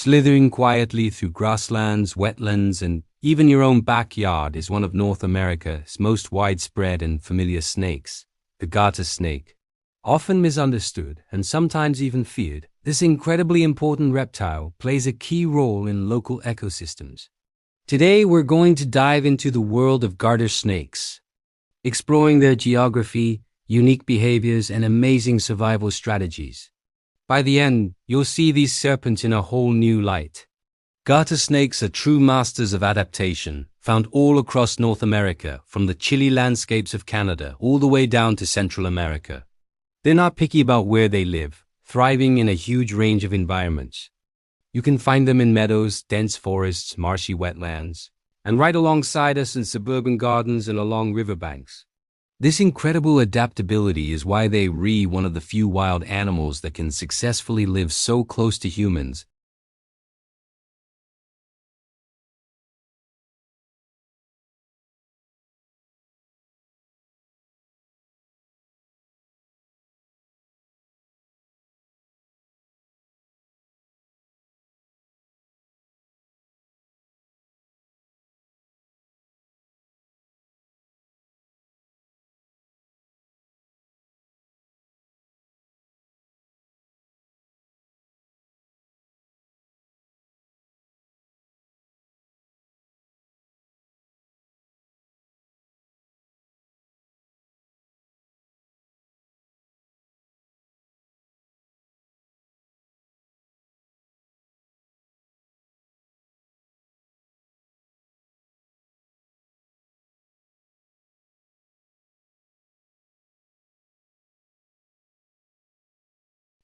Slithering quietly through grasslands, wetlands, and even your own backyard is one of North America's most widespread and familiar snakes, the garter snake. Often misunderstood and sometimes even feared, this incredibly important reptile plays a key role in local ecosystems. Today we're going to dive into the world of garter snakes, exploring their geography, unique behaviors, and amazing survival strategies. By the end, you'll see these serpents in a whole new light. Garter snakes are true masters of adaptation, found all across North America, from the chilly landscapes of Canada all the way down to Central America. They're not picky about where they live, thriving in a huge range of environments. You can find them in meadows, dense forests, marshy wetlands, and right alongside us in suburban gardens and along riverbanks. This incredible adaptability is why they're one of the few wild animals that can successfully live so close to humans.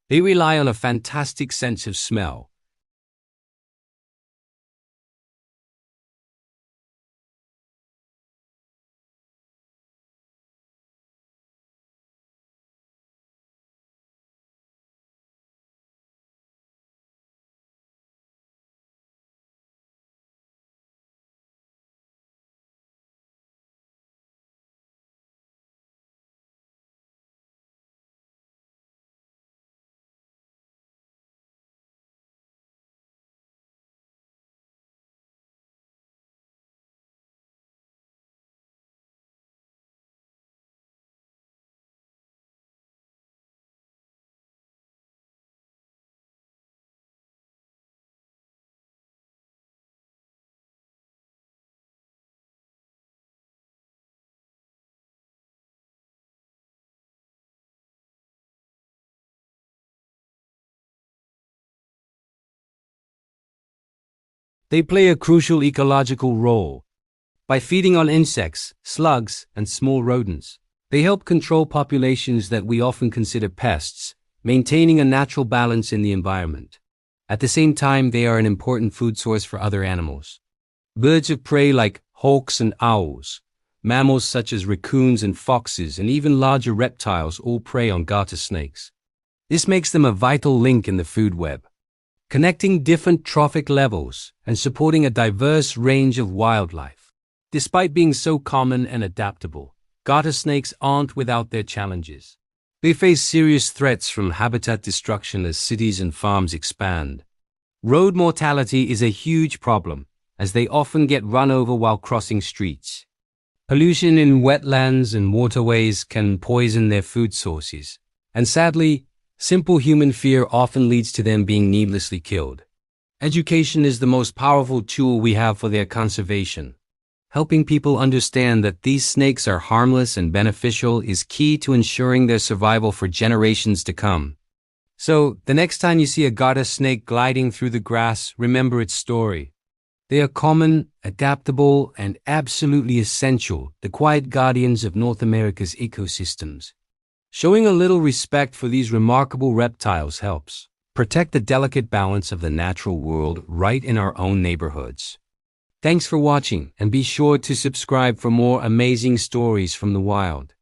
They rely on a fantastic sense of smell. They play a crucial ecological role. By feeding on insects, slugs, and small rodents, they help control populations that we often consider pests, maintaining a natural balance in the environment. At the same time, they are an important food source for other animals. Birds of prey like hawks and owls, mammals such as raccoons and foxes, and even larger reptiles all prey on garter snakes. This makes them a vital link in the food web, connecting different trophic levels and supporting a diverse range of wildlife. Despite being so common and adaptable, garter snakes aren't without their challenges. They face serious threats from habitat destruction as cities and farms expand. Road mortality is a huge problem, as they often get run over while crossing streets. Pollution in wetlands and waterways can poison their food sources, and sadly, simple human fear often leads to them being needlessly killed. Education is the most powerful tool we have for their conservation. Helping people understand that these snakes are harmless and beneficial is key to ensuring their survival for generations to come. So, the next time you see a garter snake gliding through the grass, remember its story. They are common, adaptable, and absolutely essential, the quiet guardians of North America's ecosystems. Showing a little respect for these remarkable reptiles helps protect the delicate balance of the natural world right in our own neighborhoods. Thanks for watching, and be sure to subscribe for more amazing stories from the wild.